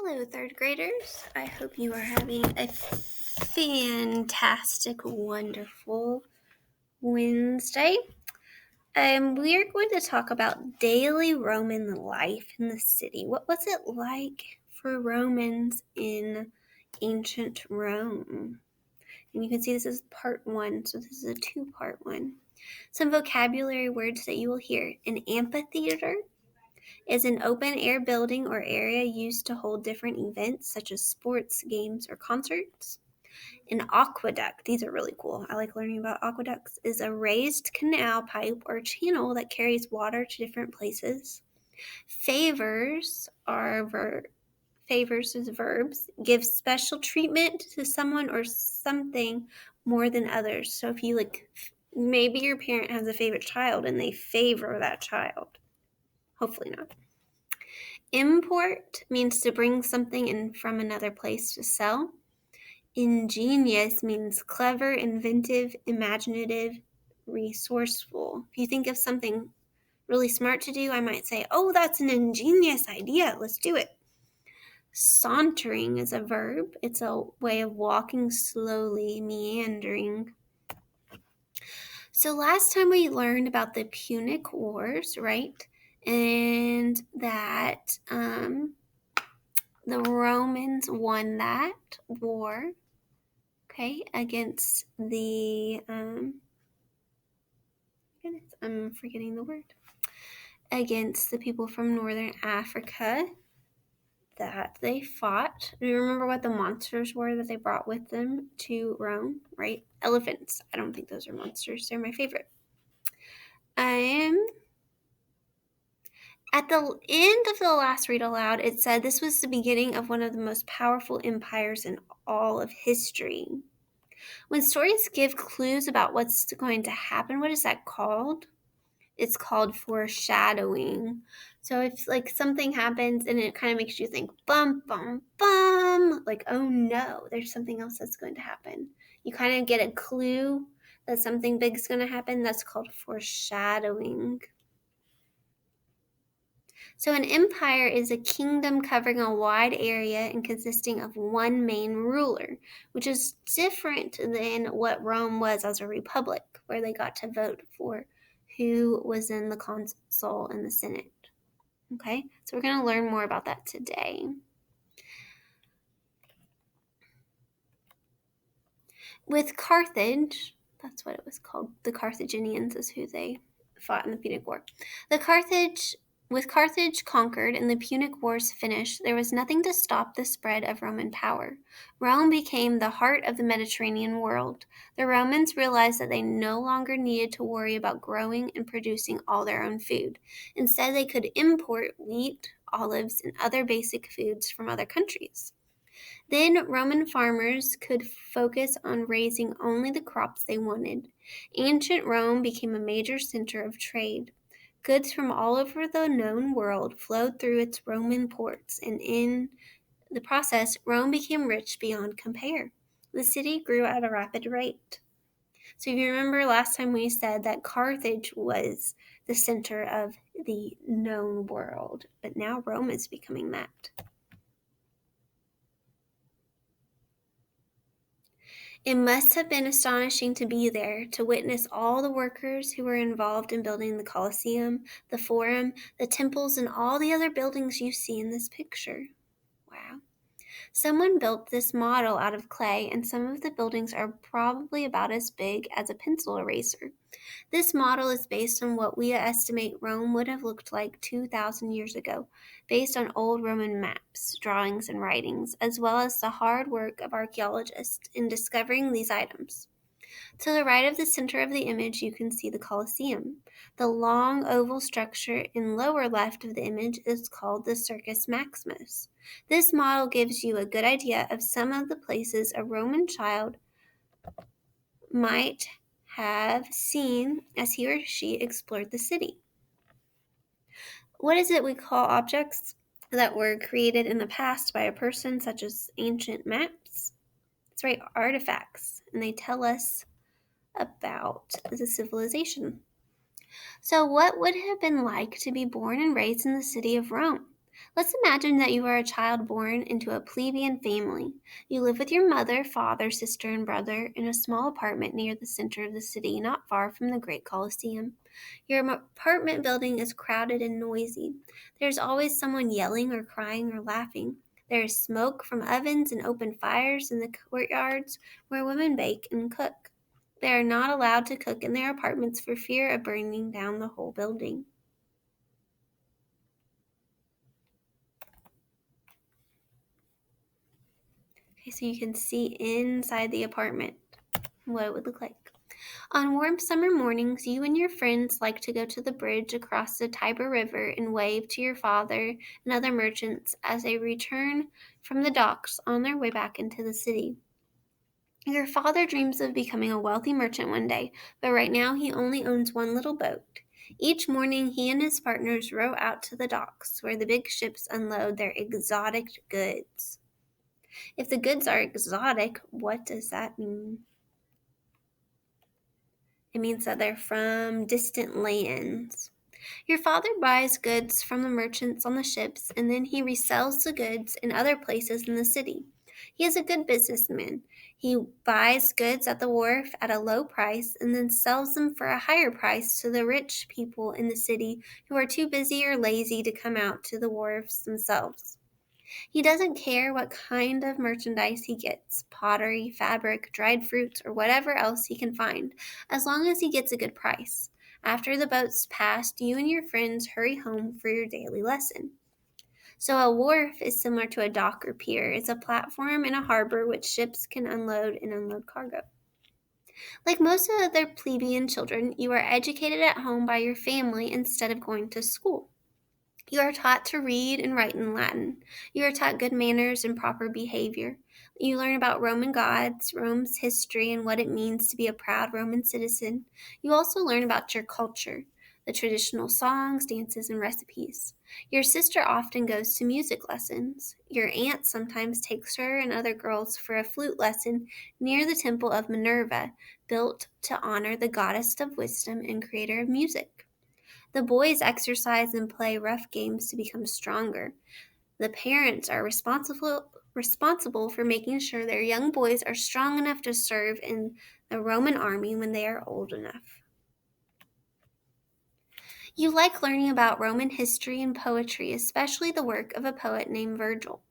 Hello, third graders. I hope you are having a fantastic, wonderful Wednesday. We are going to talk about daily Roman life in the city. What was it like for Romans in ancient Rome? And you can see this is part one, so this is a two-part one. Some vocabulary words that you will hear. An amphitheater is an open-air building or area used to hold different events such as sports, games, or concerts. An aqueduct, these are really cool. I like learning about aqueducts, is a raised canal, pipe, or channel that carries water to different places. Favors is verbs, give special treatment to someone or something more than others. So if you maybe your parent has a favorite child and they favor that child. Hopefully not. Import means to bring something in from another place to sell. Ingenious means clever, inventive, imaginative, resourceful. If you think of something really smart to do, I might say, oh, that's an ingenious idea. Let's do it. Sauntering is a verb. It's a way of walking slowly, meandering. So last time we learned about the Punic Wars, right? And that the Romans won that war, against the, I'm forgetting the word, against the people from northern Africa that they fought. Do you remember what the monsters were that they brought with them to Rome, right? Elephants. I don't think those are monsters. They're my favorite. At the end of the last read aloud, it said this was the beginning of one of the most powerful empires in all of history. When stories give clues about what's going to happen, what is that called? It's called foreshadowing. So if something happens and it kind of makes you think, bum, bum, bum, oh no, there's something else that's going to happen. You kind of get a clue that something big is going to happen. That's called foreshadowing. So an empire is a kingdom covering a wide area and consisting of one main ruler, which is different than what Rome was as a republic, where they got to vote for who was in the consul and the senate. Okay, so we're going to learn more about that today. With Carthage, that's what it was called. The Carthaginians is who they fought in the Punic War. With Carthage conquered and the Punic Wars finished, there was nothing to stop the spread of Roman power. Rome became the heart of the Mediterranean world. The Romans realized that they no longer needed to worry about growing and producing all their own food. Instead, they could import wheat, olives, and other basic foods from other countries. Then Roman farmers could focus on raising only the crops they wanted. Ancient Rome became a major center of trade. Goods from all over the known world flowed through its Roman ports, and in the process, Rome became rich beyond compare. The city grew at a rapid rate. So if you remember last time we said that Carthage was the center of the known world, but now Rome is becoming that. It must have been astonishing to be there, to witness all the workers who were involved in building the Colosseum, the Forum, the temples, and all the other buildings you see in this picture. Wow. Someone built this model out of clay, and some of the buildings are probably about as big as a pencil eraser. This model is based on what we estimate Rome would have looked like 2,000 years ago, based on old Roman maps, drawings, and writings, as well as the hard work of archaeologists in discovering these items. To the right of the center of the image, you can see the Colosseum. The long oval structure in lower left of the image is called the Circus Maximus. This model gives you a good idea of some of the places a Roman child might have seen as he or she explored the city. What is it we call objects that were created in the past by a person, such as ancient maps? That's right, artifacts, and they tell us about the civilization. So what would it have been like to be born and raised in the city of Rome? Let's imagine that you are a child born into a plebeian family. You live with your mother, father, sister, and brother in a small apartment near the center of the city, not far from the great Colosseum. Your apartment building is crowded and noisy. There's always someone yelling or crying or laughing. There is smoke from ovens and open fires in the courtyards where women bake and cook. They are not allowed to cook in their apartments for fear of burning down the whole building. Okay, so you can see inside the apartment what it would look like. On warm summer mornings, you and your friends like to go to the bridge across the Tiber River and wave to your father and other merchants as they return from the docks on their way back into the city. Your father dreams of becoming a wealthy merchant one day, but right now he only owns one little boat. Each morning, he and his partners row out to the docks where the big ships unload their exotic goods. If the goods are exotic, what does that mean? It means that they're from distant lands. Your father buys goods from the merchants on the ships, and then he resells the goods in other places in the city. He is a good businessman. He buys goods at the wharf at a low price and then sells them for a higher price to the rich people in the city who are too busy or lazy to come out to the wharves themselves. He doesn't care what kind of merchandise he gets, pottery, fabric, dried fruits, or whatever else he can find, as long as he gets a good price. After the boat's passed, you and your friends hurry home for your daily lesson. So a wharf is similar to a dock or pier. It's a platform in a harbor which ships can unload and unload cargo. Like most of other plebeian children, you are educated at home by your family instead of going to school. You are taught to read and write in Latin. You are taught good manners and proper behavior. You learn about Roman gods, Rome's history, and what it means to be a proud Roman citizen. You also learn about your culture, the traditional songs, dances, and recipes. Your sister often goes to music lessons. Your aunt sometimes takes her and other girls for a flute lesson near the temple of Minerva, built to honor the goddess of wisdom and creator of music. The boys exercise and play rough games to become stronger. The parents are responsible for making sure their young boys are strong enough to serve in the Roman army when they are old enough. You like learning about Roman history and poetry, especially the work of a poet named Virgil.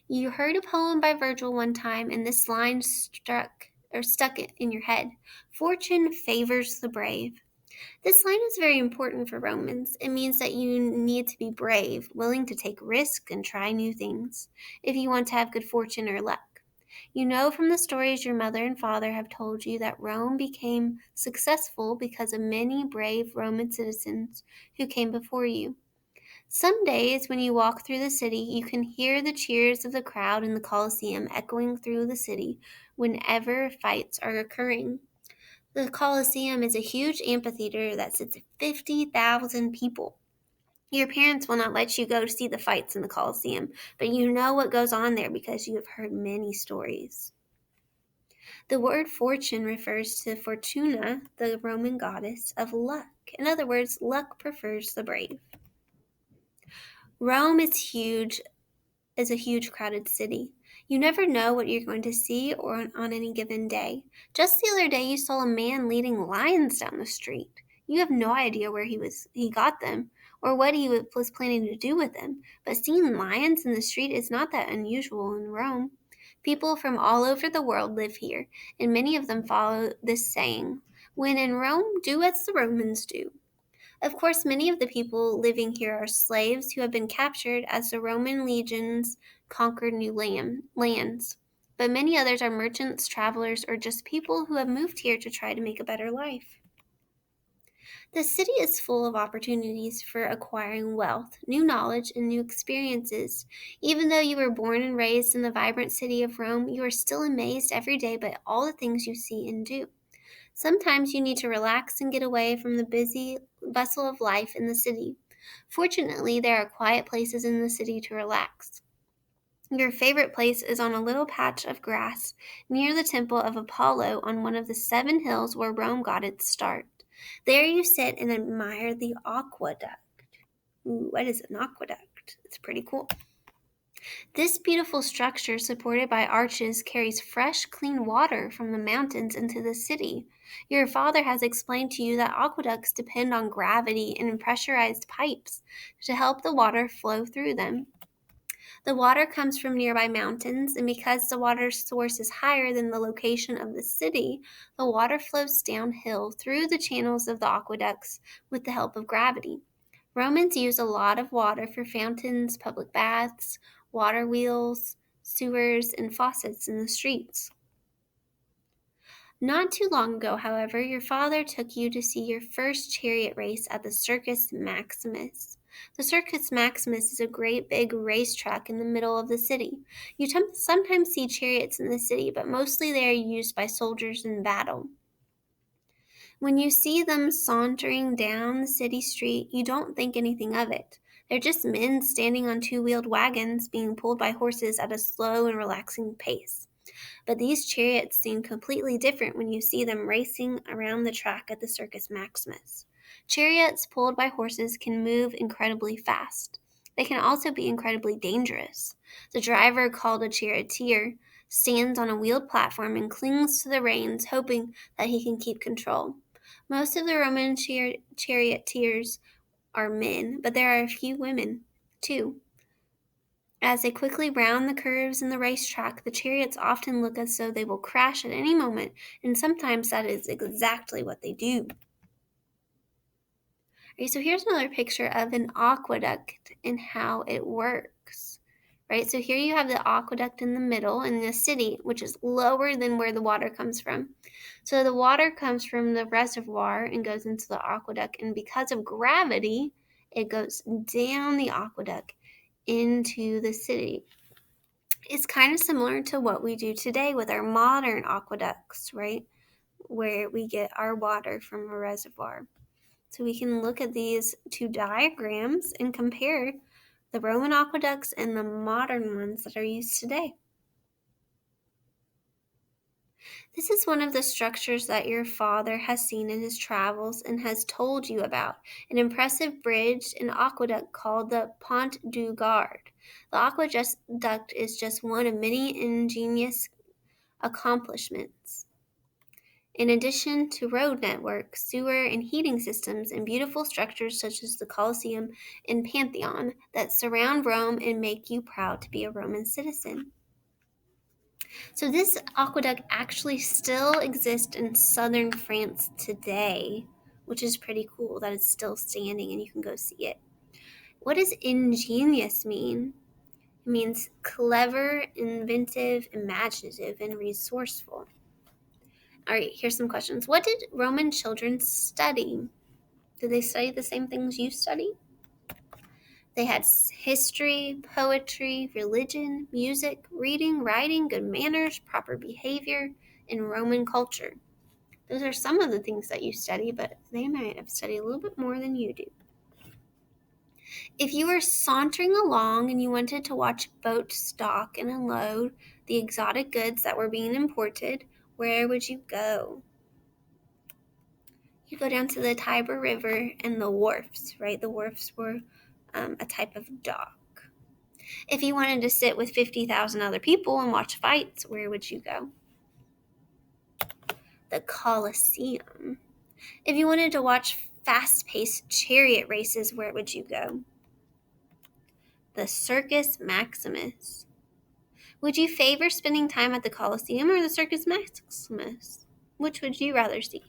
You heard a poem by Virgil one time, and this line stuck it in your head. Fortune favors the brave. This line is very important for Romans. It means that you need to be brave, willing to take risks and try new things, if you want to have good fortune or luck. You know from the stories your mother and father have told you that Rome became successful because of many brave Roman citizens who came before you. Some days when you walk through the city, you can hear the cheers of the crowd in the Colosseum echoing through the city whenever fights are occurring. The Colosseum is a huge amphitheater that sits 50,000 people. Your parents will not let you go to see the fights in the Colosseum, but you know what goes on there because you have heard many stories. The word fortune refers to Fortuna, the Roman goddess of luck. In other words, luck prefers the brave. Rome is a huge crowded city. You never know what you're going to see on any given day. Just the other day you saw a man leading lions down the street. You have no idea where he got them or what he was planning to do with them. But seeing lions in the street is not that unusual in Rome. People from all over the world live here, and many of them follow this saying, "When in Rome, do as the Romans do." Of course, many of the people living here are slaves who have been captured as the Roman legions conquered new lands. But many others are merchants, travelers, or just people who have moved here to try to make a better life. The city is full of opportunities for acquiring wealth, new knowledge, and new experiences. Even though you were born and raised in the vibrant city of Rome, you are still amazed every day by all the things you see and do. Sometimes you need to relax and get away from the busy bustle of life in the city. Fortunately, there are quiet places in the city to relax. Your favorite place is on a little patch of grass near the temple of Apollo on one of the 7 hills where Rome got its start. There you sit and admire the aqueduct. Ooh, what is an aqueduct? aqueduct. It's pretty cool. This beautiful structure, supported by arches, carries fresh, clean water from the mountains into the city. Your father has explained to you that aqueducts depend on gravity and pressurized pipes to help the water flow through them. The water comes from nearby mountains, and because the water source is higher than the location of the city, the water flows downhill through the channels of the aqueducts with the help of gravity. Romans used a lot of water for fountains, public baths, water wheels, sewers, and faucets in the streets. Not too long ago, however, your father took you to see your first chariot race at the Circus Maximus. The Circus Maximus is a great big racetrack in the middle of the city. You sometimes see chariots in the city, but mostly they are used by soldiers in battle. When you see them sauntering down the city street, you don't think anything of it. They're just men standing on two-wheeled wagons being pulled by horses at a slow and relaxing pace. But these chariots seem completely different when you see them racing around the track at the Circus Maximus. Chariots pulled by horses can move incredibly fast. They can also be incredibly dangerous. The driver, called a charioteer, stands on a wheeled platform and clings to the reins, hoping that he can keep control. Most of the Roman charioteers are men, but there are a few women, too. As they quickly round the curves in the racetrack, the chariots often look as though they will crash at any moment, and sometimes that is exactly what they do. Okay, so here's another picture of an aqueduct and how it works. Right, so here you have the aqueduct in the middle in the city, which is lower than where the water comes from. So the water comes from the reservoir and goes into the aqueduct, and because of gravity, it goes down the aqueduct into the city. It's kind of similar to what we do today with our modern aqueducts, right? Where we get our water from a reservoir. So we can look at these two diagrams and compare the Roman aqueducts and the modern ones that are used today. This is one of the structures that your father has seen in his travels and has told you about, an impressive bridge and aqueduct called the Pont du Gard. The aqueduct is just one of many ingenious accomplishments. In addition to road networks, sewer and heating systems, and beautiful structures such as the Colosseum and Pantheon that surround Rome and make you proud to be a Roman citizen. So this aqueduct actually still exists in southern France today, which is pretty cool that it's still standing and you can go see it. What does ingenious mean? It means clever, inventive, imaginative, and resourceful. All right, here's some questions. What did Roman children study? Did they study the same things you study? They had history, poetry, religion, music, reading, writing, good manners, proper behavior, and Roman culture. Those are some of the things that you study, but they might have studied a little bit more than you do. If you were sauntering along and you wanted to watch boats dock and unload the exotic goods that were being imported, where would you go? You go down to the Tiber River and the wharfs, right? The wharfs were a type of dock. If you wanted to sit with 50,000 other people and watch fights, where would you go? The Colosseum. If you wanted to watch fast-paced chariot races, where would you go? The Circus Maximus. Would you favor spending time at the Colosseum or the Circus Maximus? Which would you rather see?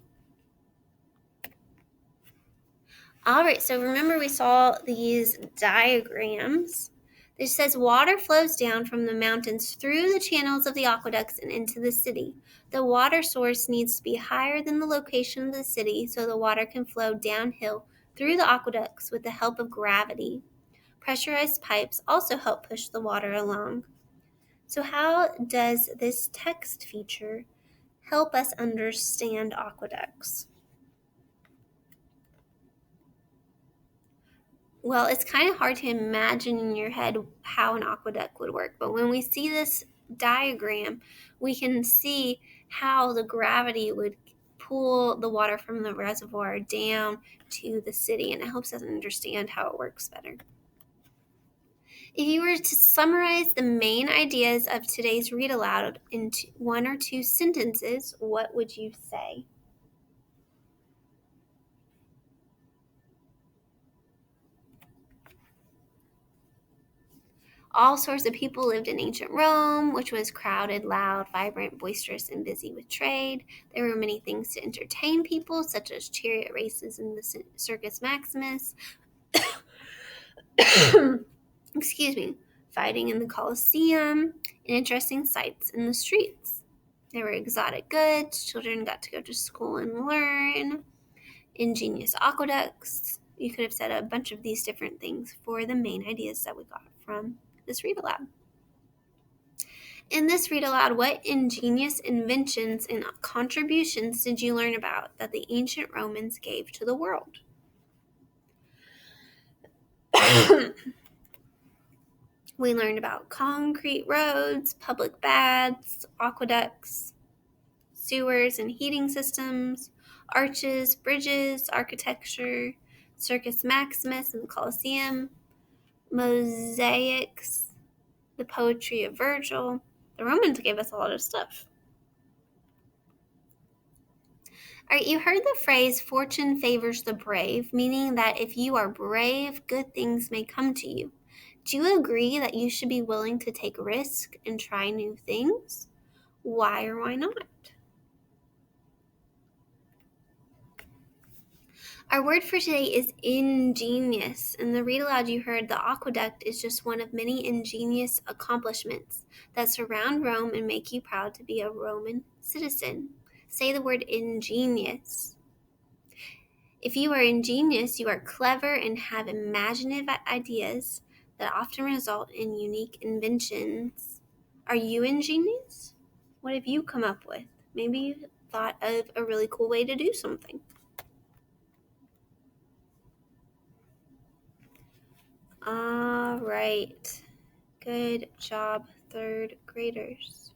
All right, so remember we saw these diagrams. It says water flows down from the mountains through the channels of the aqueducts and into the city. The water source needs to be higher than the location of the city so the water can flow downhill through the aqueducts with the help of gravity. Pressurized pipes also help push the water along. So how does this text feature help us understand aqueducts? Well, it's kind of hard to imagine in your head how an aqueduct would work, but when we see this diagram, we can see how the gravity would pull the water from the reservoir down to the city, and it helps us understand how it works better. If you were to summarize the main ideas of today's read aloud in one or two sentences, what would you say? All sorts of people lived in ancient Rome, which was crowded, loud, vibrant, boisterous, and busy with trade. There were many things to entertain people, such as chariot races and the Circus Maximus. Excuse me, fighting in the Colosseum, and interesting sights in the streets. There were exotic goods, children got to go to school and learn, ingenious aqueducts. You could have said a bunch of these different things for the main ideas that we got from this read aloud. In this read aloud, what ingenious inventions and contributions did you learn about that the ancient Romans gave to the world? We learned about concrete roads, public baths, aqueducts, sewers and heating systems, arches, bridges, architecture, Circus Maximus and the Colosseum, mosaics, the poetry of Virgil. The Romans gave us a lot of stuff. All right, you heard the phrase fortune favors the brave, meaning that if you are brave, good things may come to you. Do you agree that you should be willing to take risk and try new things? Why or why not? Our word for today is ingenious. In the read aloud you heard, the aqueduct is just one of many ingenious accomplishments that surround Rome and make you proud to be a Roman citizen. Say the word ingenious. If you are ingenious, you are clever and have imaginative ideas that often result in unique inventions. Are you ingenious? What have you come up with? Maybe you thought of a really cool way to do something. All right. Good job, third graders.